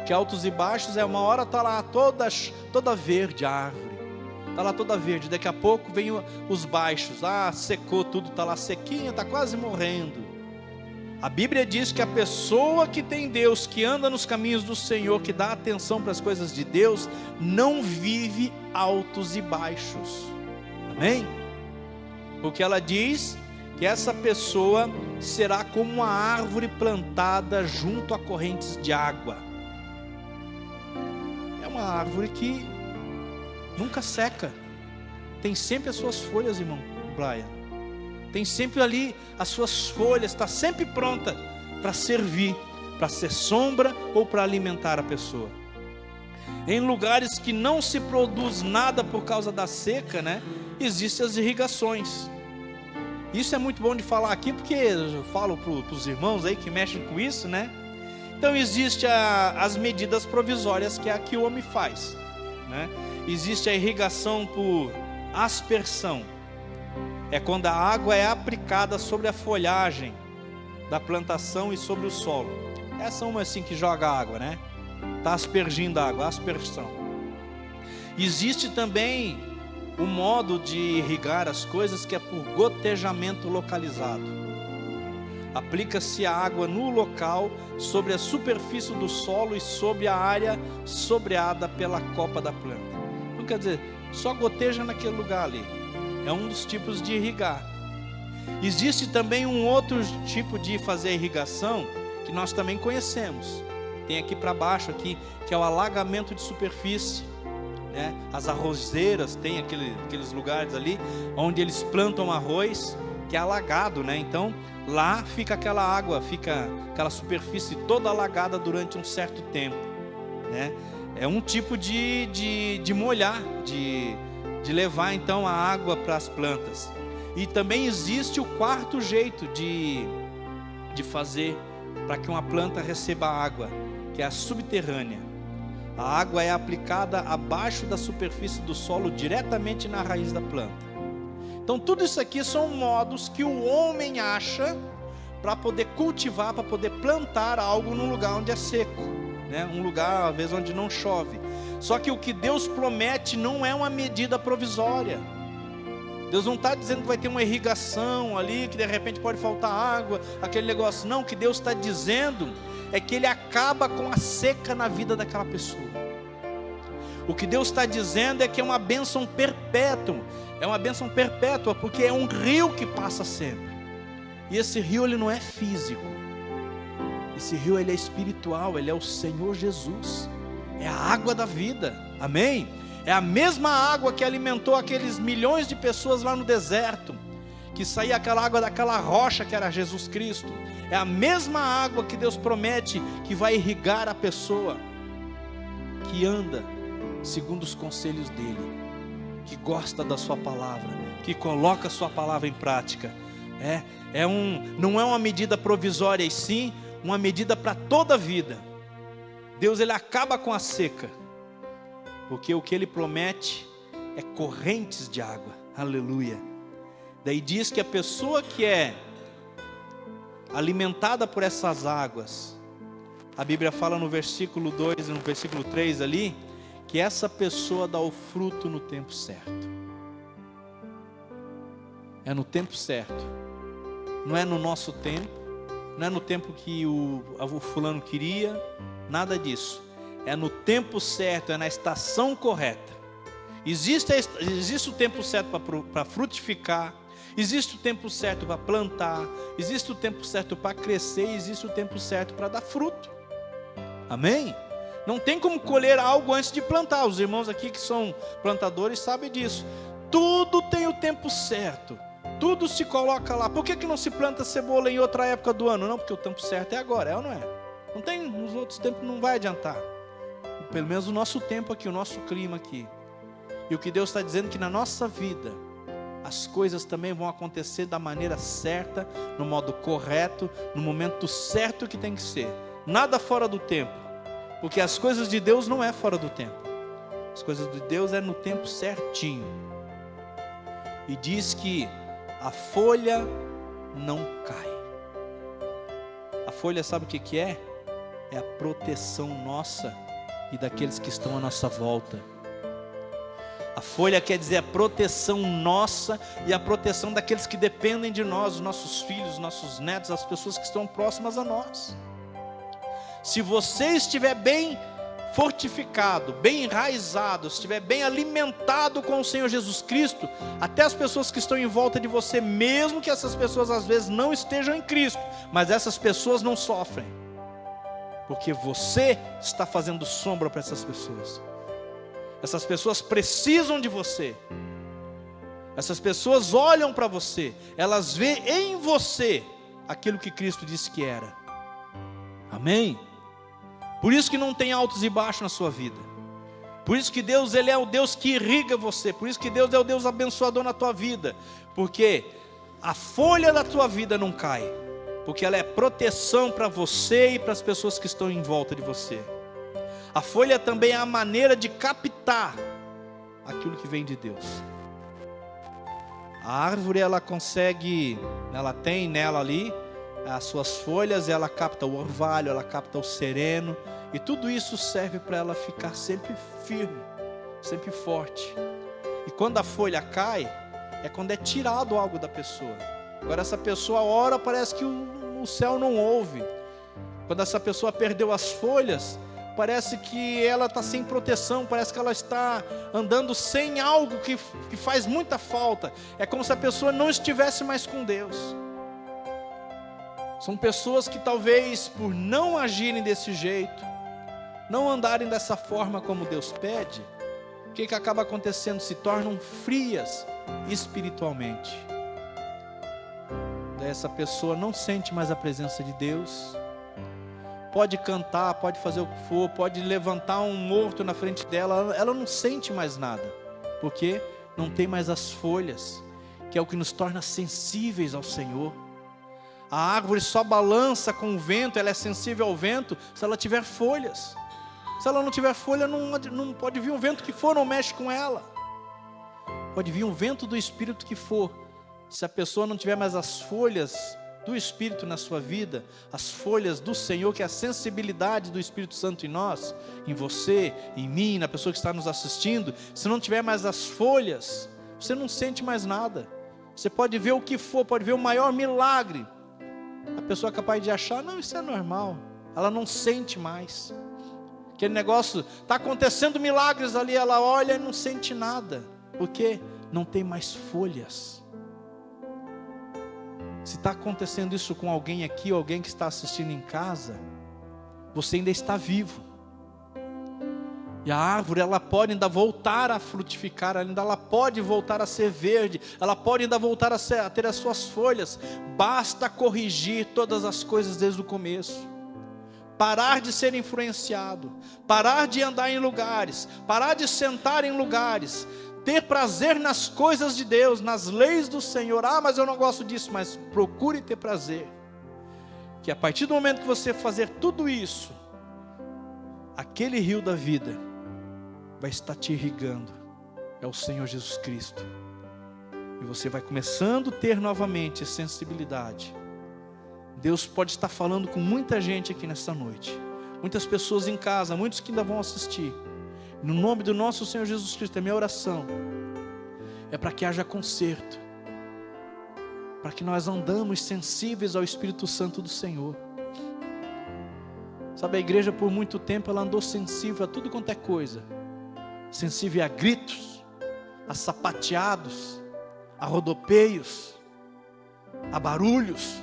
Que altos e baixos é uma hora está lá toda verde a árvore, está lá toda verde, daqui a pouco vem os baixos, secou tudo, está lá sequinha, está quase morrendo. A Bíblia diz que a pessoa que tem Deus, que anda nos caminhos do Senhor, que dá atenção para as coisas de Deus, não vive altos e baixos, amém? Porque ela diz que essa pessoa será como uma árvore plantada junto a correntes de água. É uma árvore que nunca seca, tem sempre as suas folhas, irmão Brian, tem sempre ali as suas folhas, está sempre pronta para servir, para ser sombra ou para alimentar a pessoa. Em lugares que não se produz nada por causa da seca, né, existem as irrigações. Isso é muito bom de falar aqui, porque eu falo para os irmãos aí que mexem com isso, né? Então existe as medidas provisórias, que é a que o homem faz, né? Existe a irrigação por aspersão, é quando a água é aplicada sobre a folhagem da plantação e sobre o solo. Essa é uma assim que joga água, né? Está aspergindo água, aspersão. Existe também o modo de irrigar as coisas, que é por gotejamento localizado. Aplica-se a água no local, sobre a superfície do solo e sobre a área sobreada pela copa da planta. Então quer dizer, só goteja naquele lugar ali. É um dos tipos de irrigar. Existe também um outro tipo de fazer irrigação, que nós também conhecemos. Tem aqui para baixo, aqui, que é o alagamento de superfície, né? As arrozeiras tem aqueles lugares ali onde eles plantam arroz, que é alagado, né? Então lá fica aquela água, fica aquela superfície toda alagada durante um certo tempo, né? É um tipo de molhar, de levar então a água para as plantas. E também existe o quarto jeito de fazer para que uma planta receba água, que é a subterrânea. A água é aplicada abaixo da superfície do solo, diretamente na raiz da planta. Então tudo isso aqui são modos que o homem acha para poder cultivar, para poder plantar algo num lugar onde é seco, né? Um lugar às vezes onde não chove. Só que o que Deus promete não é uma medida provisória. Deus não está dizendo que vai ter uma irrigação ali, que de repente pode faltar água, aquele negócio. Não, o que Deus está dizendo é que Ele acaba com a seca na vida daquela pessoa. O que Deus está dizendo é que é uma bênção perpétua. É uma bênção perpétua, porque é um rio que passa sempre. E esse rio, ele não é físico. Esse rio, ele é espiritual, ele é o Senhor Jesus. É a água da vida, amém? É a mesma água que alimentou aqueles milhões de pessoas lá no deserto, que saía aquela água daquela rocha que era Jesus Cristo. É a mesma água que Deus promete que vai irrigar a pessoa que anda segundo os conselhos dele, que gosta da sua palavra, que coloca a sua palavra em prática. Não é uma medida provisória, e sim uma medida para toda a vida. Deus, ele acaba com a seca, porque o que ele promete é correntes de água, aleluia. Daí diz que a pessoa que é alimentada por essas águas, a Bíblia fala no versículo 2 e no versículo 3 ali, que essa pessoa dá o fruto no tempo certo. É no tempo certo. Não é no nosso tempo, não é no tempo que o fulano queria, nada disso. É no tempo certo, é na estação correta. Existe o tempo certo para frutificar, existe o tempo certo para plantar, existe o tempo certo para crescer, existe o tempo certo para dar fruto. Amém? Não tem como colher algo antes de plantar. Os irmãos aqui que são plantadores sabem disso. Tudo tem o tempo certo. Tudo se coloca lá. Por que não se planta cebola em outra época do ano? Não, porque o tempo certo é agora, é ou não é? Não tem, nos outros tempos não vai adiantar. Pelo menos o nosso tempo aqui, o nosso clima aqui. E o que Deus está dizendo é que na nossa vida, as coisas também vão acontecer da maneira certa, no modo correto, no momento certo que tem que ser. Nada fora do tempo. Porque as coisas de Deus não é fora do tempo. As coisas de Deus é no tempo certinho. E diz que a folha não cai. A folha sabe o que é? É a proteção nossa e daqueles que estão à nossa volta. A folha quer dizer a proteção nossa e a proteção daqueles que dependem de nós, os nossos filhos, os nossos netos, as pessoas que estão próximas a nós. Se você estiver bem fortificado, bem enraizado, estiver bem alimentado com o Senhor Jesus Cristo, até as pessoas que estão em volta de você, mesmo que essas pessoas às vezes não estejam em Cristo, mas essas pessoas não sofrem, porque você está fazendo sombra para essas pessoas. Essas pessoas precisam de você. Essas pessoas olham para você, elas veem em você aquilo que Cristo disse que era. Amém? Por isso que não tem altos e baixos na sua vida. Por isso que Deus, Ele é o Deus que irriga você. Por isso que Deus é o Deus abençoador na tua vida. Porque a folha da tua vida não cai. Porque ela é proteção para você e para as pessoas que estão em volta de você. A folha também é a maneira de captar aquilo que vem de Deus. A árvore, ela consegue, ela tem nela ali as suas folhas, ela capta o orvalho, ela capta o sereno, e tudo isso serve para ela ficar sempre firme, sempre forte. E quando a folha cai, é quando é tirado algo da pessoa. Agora essa pessoa ora, parece que o céu não ouve. Quando essa pessoa perdeu as folhas, parece que ela está sem proteção, parece que ela está andando sem algo que faz muita falta. É como se a pessoa não estivesse mais com Deus. São pessoas que talvez por não agirem desse jeito, não andarem dessa forma como Deus pede, o que acaba acontecendo? Se tornam frias espiritualmente. Daí essa pessoa não sente mais a presença de Deus. Pode cantar, pode fazer o que for, pode levantar um morto na frente dela, ela não sente mais nada, porque não tem mais as folhas, que é o que nos torna sensíveis ao Senhor. A árvore só balança com o vento, ela é sensível ao vento se ela tiver folhas. Se ela não tiver folha, não pode vir um vento que for, não mexe com ela. Pode vir um vento do Espírito que for. Se a pessoa não tiver mais as folhas do Espírito na sua vida, as folhas do Senhor, que é a sensibilidade do Espírito Santo em nós, em você, em mim, na pessoa que está nos assistindo, se não tiver mais as folhas, você não sente mais nada. Você pode ver o que for, pode ver o maior milagre. A pessoa é capaz de achar, não, isso é normal. Ela não sente mais. Aquele negócio, está acontecendo milagres ali, ela olha e não sente nada. Por quê? Não tem mais folhas. Se está acontecendo isso com alguém aqui, ou alguém que está assistindo em casa, você ainda está vivo. E a árvore, ela pode ainda voltar a frutificar, ela pode voltar a ser verde, ela pode ainda voltar a ter as suas folhas. Basta corrigir todas as coisas desde o começo. Parar de ser influenciado, parar de andar em lugares, parar de sentar em lugares, ter prazer nas coisas de Deus, nas leis do Senhor. Ah, mas eu não gosto disso. Mas procure ter prazer, que a partir do momento que você fazer tudo isso, aquele rio da vida vai estar te irrigando, é o Senhor Jesus Cristo, e você vai começando a ter novamente sensibilidade. Deus pode estar falando com muita gente aqui nessa noite, muitas pessoas em casa, muitos que ainda vão assistir. No nome do nosso Senhor Jesus Cristo, a minha oração é para que haja conserto, para que nós andamos sensíveis ao Espírito Santo do Senhor. Sabe, a igreja por muito tempo ela andou sensível a tudo quanto é coisa, sensível a gritos, a sapateados, a rodopeios, a barulhos.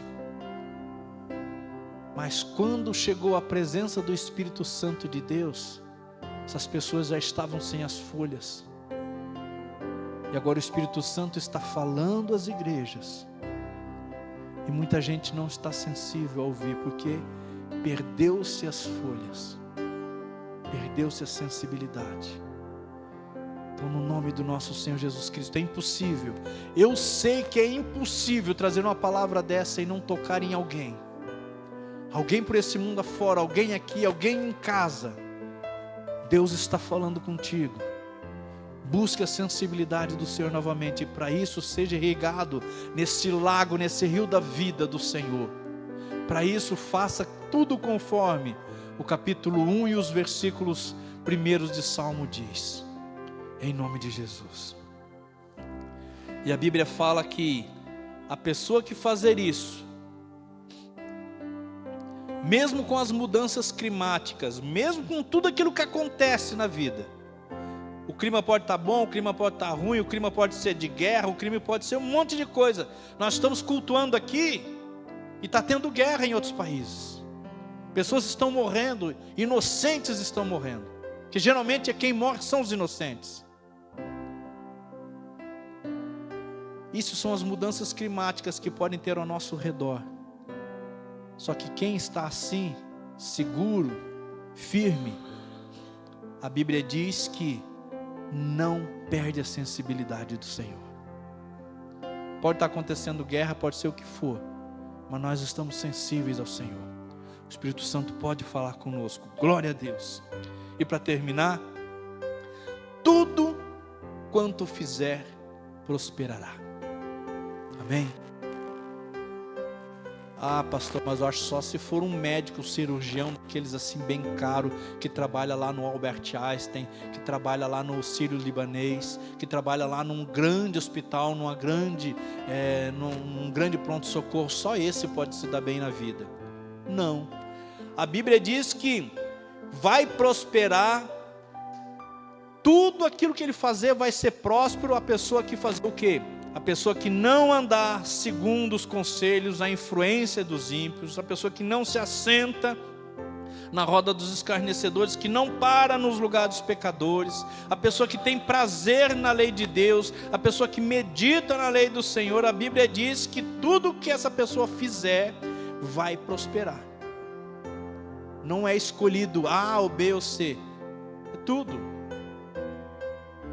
Mas quando chegou a presença do Espírito Santo de Deus, essas pessoas já estavam sem as folhas. E agora o Espírito Santo está falando às igrejas. E muita gente não está sensível a ouvir, porque perdeu-se as folhas, perdeu-se a sensibilidade. Então, no nome do nosso Senhor Jesus Cristo, é impossível. Eu sei que é impossível trazer uma palavra dessa e não tocar em alguém. Alguém por esse mundo afora, alguém aqui, alguém em casa. Deus está falando contigo. Busque a sensibilidade do Senhor novamente. E para isso seja irrigado nesse lago, nesse rio da vida do Senhor. Para isso faça tudo conforme o capítulo 1 e os versículos 1 de Salmo diz. Em nome de Jesus. E a Bíblia fala que a pessoa que fazer isso, mesmo com as mudanças climáticas, mesmo com tudo aquilo que acontece na vida, o clima pode estar bom, o clima pode estar ruim, o clima pode ser de guerra, o clima pode ser um monte de coisa. Nós estamos cultuando aqui e está tendo guerra em outros países. Pessoas estão morrendo, inocentes estão morrendo, que geralmente é quem morre são os inocentes. Isso são as mudanças climáticas que podem ter ao nosso redor. Só que quem está assim, seguro, firme, a Bíblia diz que não perde a sensibilidade do Senhor. Pode estar acontecendo guerra, pode ser o que for, mas nós estamos sensíveis ao Senhor. O Espírito Santo pode falar conosco. Glória a Deus. E para terminar, tudo quanto fizer prosperará. Amém? Ah, pastor, mas eu acho só se for um médico, um cirurgião, aqueles assim bem caro, que trabalha lá no Albert Einstein, que trabalha lá no Sírio-Libanês, que trabalha lá num grande hospital, num grande pronto-socorro, só esse pode se dar bem na vida. Não. A Bíblia diz que vai prosperar, tudo aquilo que ele fazer vai ser próspero, a pessoa que fazer o quê? A pessoa que não andar segundo os conselhos, a influência dos ímpios, a pessoa que não se assenta na roda dos escarnecedores, que não para nos lugares dos pecadores, a pessoa que tem prazer na lei de Deus, a pessoa que medita na lei do Senhor. A Bíblia diz que tudo que essa pessoa fizer vai prosperar. Não é escolhido A ou B ou C, é tudo.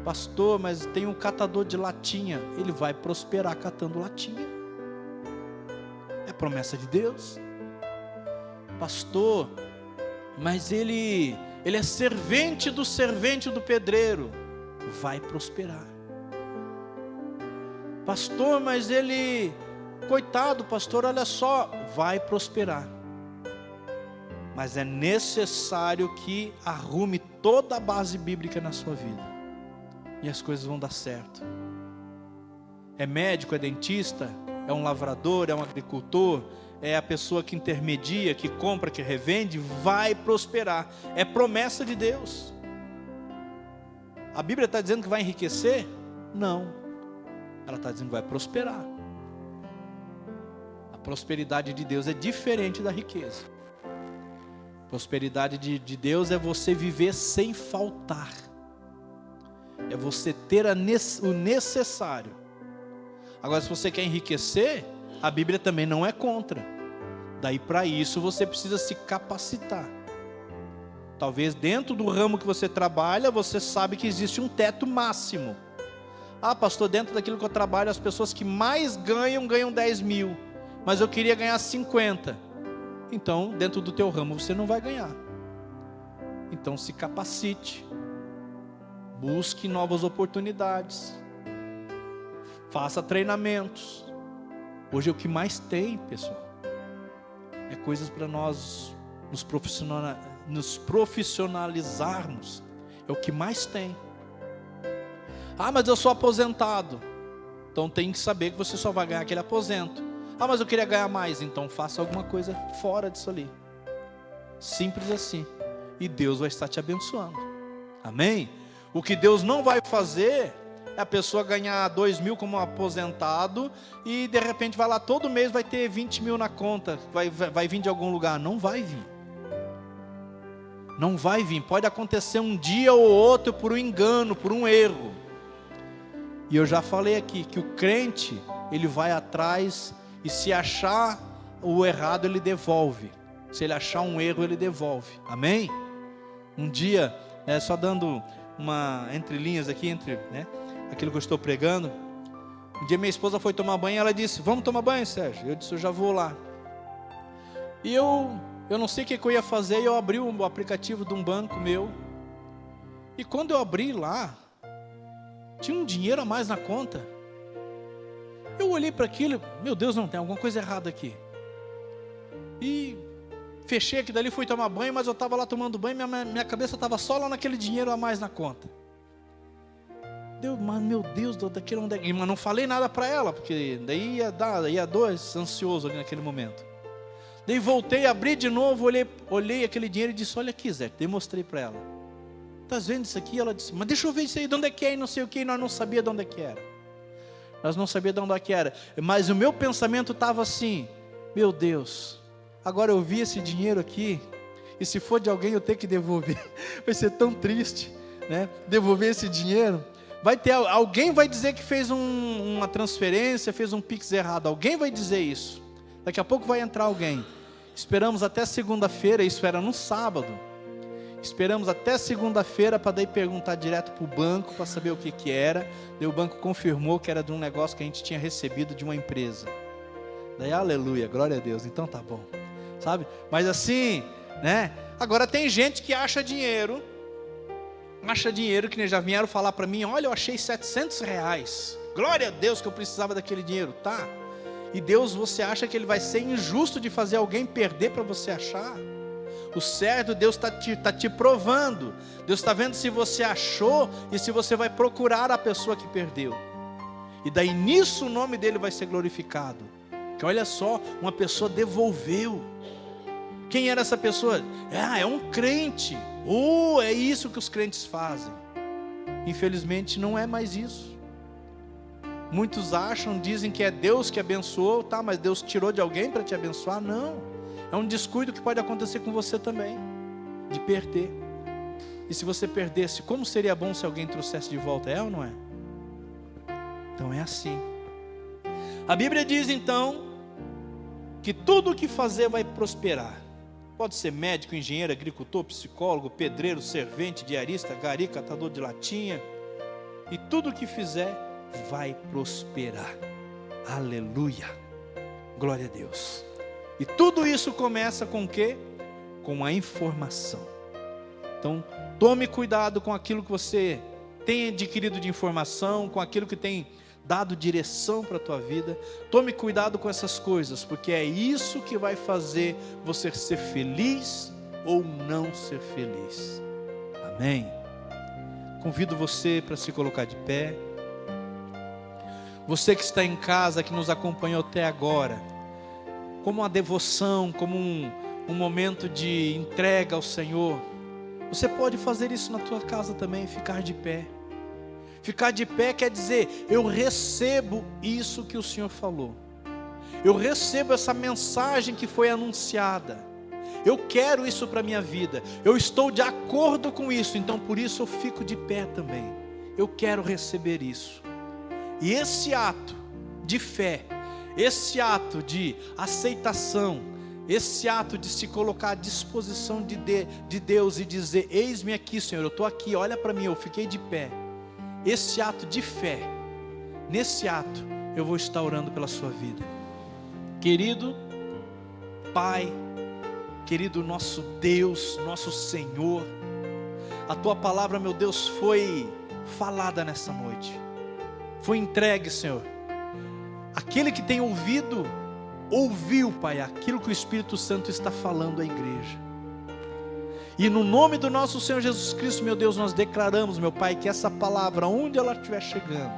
Pastor, mas tem um catador de latinha, ele vai prosperar catando latinha. É promessa de Deus. Pastor, mas ele é servente do pedreiro, vai prosperar. Pastor, mas ele, coitado, pastor, olha só, vai prosperar. Mas é necessário que arrume toda a base bíblica na sua vida, e as coisas vão dar certo. É médico, é dentista, é um lavrador, é um agricultor, é a pessoa que intermedia, que compra, que revende, vai prosperar. É promessa de Deus. A Bíblia está dizendo que vai enriquecer? Não. Ela está dizendo que vai prosperar. A prosperidade de Deus é diferente da riqueza. A prosperidade de Deus é você viver sem faltar. É você ter o necessário. Agora, se você quer enriquecer, a Bíblia também não é contra. Daí, para isso, você precisa se capacitar. Talvez dentro do ramo que você trabalha, você sabe que existe um teto máximo. Ah, pastor, dentro daquilo que eu trabalho, as pessoas que mais ganham 10 mil. Mas eu queria ganhar 50. Então, dentro do teu ramo, você não vai ganhar. Então, se capacite. Busque novas oportunidades. Faça treinamentos. Hoje é o que mais tem, pessoal. É coisas para nós nos profissionalizarmos É o que mais tem. Ah, mas eu sou aposentado. Então tem que saber que você só vai ganhar aquele aposento. Ah, mas eu queria ganhar mais. Então faça alguma coisa fora disso ali. Simples assim. E Deus vai estar te abençoando. Amém? O que Deus não vai fazer é a pessoa ganhar 2.000 como aposentado e de repente vai lá todo mês vai ter 20.000 na conta. Vai vir de algum lugar. Não vai vir. Não vai vir. Pode acontecer um dia ou outro por um engano, por um erro. E eu já falei aqui que o crente, ele vai atrás e se achar o errado, ele devolve. Se ele achar um erro, ele devolve. Amém? Um dia, só dando uma entre linhas aqui, aquilo que eu estou pregando. Um dia minha esposa foi tomar banho e ela disse, vamos tomar banho, Sérgio? Eu disse, eu já vou lá. E eu não sei o que eu ia fazer, eu abri o aplicativo de um banco meu. E quando eu abri lá, tinha um dinheiro a mais na conta. Eu olhei para aquilo, meu Deus, não, tem alguma coisa errada aqui. E fechei aqui dali, fui tomar banho, mas eu estava lá tomando banho, minha cabeça estava só lá naquele dinheiro a mais na conta. Mas meu Deus, daquele onde é? Mas não falei nada para ela, porque daí ia dois ansioso ali naquele momento. Daí voltei, abri de novo, olhei aquele dinheiro e disse, olha aqui, Zé, daí mostrei para ela. Estás vendo isso aqui? Ela disse, mas deixa eu ver isso aí, de onde é que é e não sei o que, e nós não sabia de onde é que era. Nós não sabia de onde é que era, mas o meu pensamento estava assim, meu Deus, agora eu vi esse dinheiro aqui, e se for de alguém eu ter que devolver, vai ser tão triste, devolver esse dinheiro. Alguém vai dizer que fez uma transferência, fez um Pix errado, alguém vai dizer isso, daqui a pouco vai entrar alguém. Esperamos até segunda-feira, isso era no sábado. Esperamos até segunda-feira para daí perguntar direto para o banco, para saber o que era. Daí o banco confirmou que era de um negócio que a gente tinha recebido de uma empresa. Daí, aleluia, glória a Deus, então tá bom. Sabe? Mas assim, agora tem gente que acha dinheiro, que nem já vieram falar para mim, olha, eu achei R$700. Glória a Deus que eu precisava daquele dinheiro, tá? E Deus, você acha que Ele vai ser injusto de fazer alguém perder para você achar? O certo, Deus está te provando. Deus está vendo se você achou e se você vai procurar a pessoa que perdeu. E daí nisso o nome dele vai ser glorificado. Que olha só, uma pessoa devolveu. Quem era essa pessoa? É um crente. É isso que os crentes fazem. Infelizmente não é mais isso. Muitos dizem que é Deus que abençoou, tá? Mas Deus tirou de alguém para te abençoar? Não. É um descuido que pode acontecer com você também, de perder. E se você perdesse, como seria bom se alguém trouxesse de volta? É ou não é? Então é assim. A Bíblia diz então, que tudo o que fazer vai prosperar. Pode ser médico, engenheiro, agricultor, psicólogo, pedreiro, servente, diarista, gari, catador de latinha. E tudo o que fizer vai prosperar. Aleluia. Glória a Deus. E tudo isso começa com o quê? Com a informação. Então, tome cuidado com aquilo que você tem adquirido de informação, com aquilo que tem dado direção para a tua vida. Tome cuidado com essas coisas, porque é isso que vai fazer você ser feliz ou não ser feliz. Amém? Convido você para se colocar de pé. Você que está em casa, que nos acompanhou até agora, como uma devoção, como um momento de entrega ao Senhor, você pode fazer isso na tua casa também, ficar de pé. Ficar de pé quer dizer, eu recebo isso que o Senhor falou. Eu recebo essa mensagem que foi anunciada. Eu quero isso para a minha vida. Eu estou de acordo com isso, então por isso eu fico de pé também. Eu quero receber isso. E esse ato de fé, esse ato de aceitação, esse ato de se colocar à disposição de Deus e dizer, eis-me aqui, Senhor, eu estou aqui, olha para mim, eu fiquei de pé. Esse ato de fé, nesse ato, eu vou estar orando pela sua vida. Querido Pai, querido nosso Deus, nosso Senhor, a Tua palavra, meu Deus, foi falada nessa noite, foi entregue, Senhor. Aquele que tem ouvido, ouviu, Pai, aquilo que o Espírito Santo está falando à igreja. E no nome do nosso Senhor Jesus Cristo, meu Deus, nós declaramos, meu Pai, que essa palavra, onde ela estiver chegando,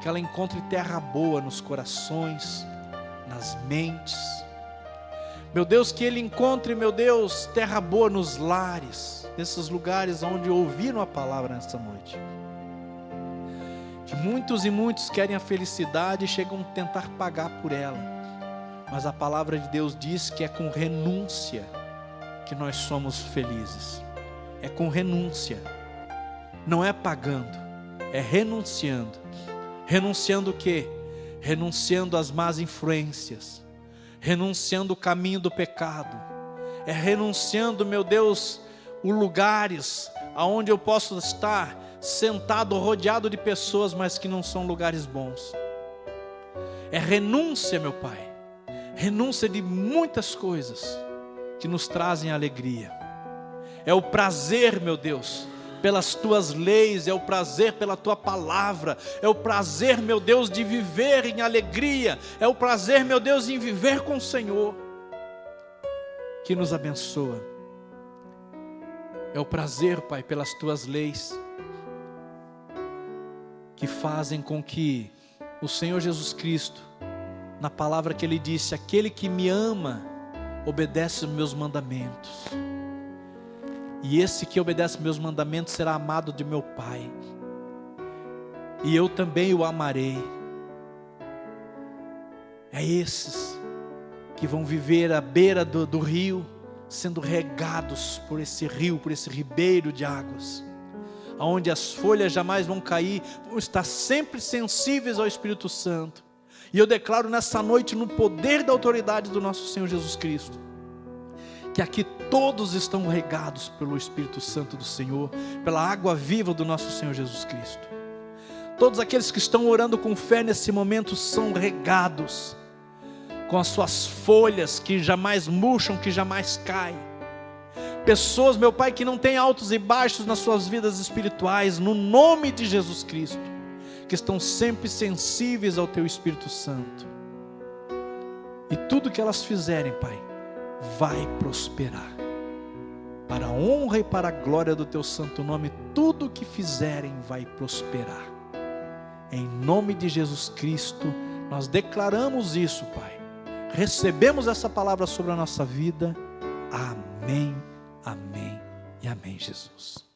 que ela encontre terra boa nos corações, nas mentes. Meu Deus, que ele encontre, meu Deus, terra boa nos lares, nesses lugares onde ouviram a palavra nesta noite. Que muitos e muitos querem a felicidade e chegam a tentar pagar por ela. Mas a palavra de Deus diz que é com renúncia que nós somos felizes. É com renúncia. Não é pagando, é renunciando. Renunciando o quê? Renunciando às más influências. Renunciando o caminho do pecado. É renunciando, meu Deus, os lugares aonde eu posso estar sentado, rodeado de pessoas, mas que não são lugares bons. É renúncia, meu Pai. Renúncia de muitas coisas que nos trazem alegria. É o prazer, meu Deus, pelas tuas leis, é o prazer pela tua palavra, é o prazer, meu Deus, de viver em alegria, é o prazer, meu Deus, em viver com o Senhor, que nos abençoa. É o prazer, Pai, pelas tuas leis, que fazem com que o Senhor Jesus Cristo, na palavra que Ele disse, aquele que me ama, obedece os meus mandamentos. E esse que obedece meus mandamentos será amado de meu Pai. E eu também o amarei. É esses que vão viver à beira do rio, sendo regados por esse rio, por esse ribeiro de águas, onde as folhas jamais vão cair, vão estar sempre sensíveis ao Espírito Santo. E eu declaro nessa noite, no poder da autoridade do nosso Senhor Jesus Cristo, que aqui todos estão regados pelo Espírito Santo do Senhor, pela água viva do nosso Senhor Jesus Cristo. Todos aqueles que estão orando com fé nesse momento são regados com as suas folhas que jamais murcham, que jamais caem. Pessoas, meu Pai, que não têm altos e baixos nas suas vidas espirituais, no nome de Jesus Cristo, que estão sempre sensíveis ao Teu Espírito Santo. E tudo que elas fizerem, Pai, vai prosperar. Para a honra e para a glória do Teu santo nome, tudo que fizerem vai prosperar. Em nome de Jesus Cristo, nós declaramos isso, Pai. Recebemos essa palavra sobre a nossa vida. Amém, amém e amém, Jesus.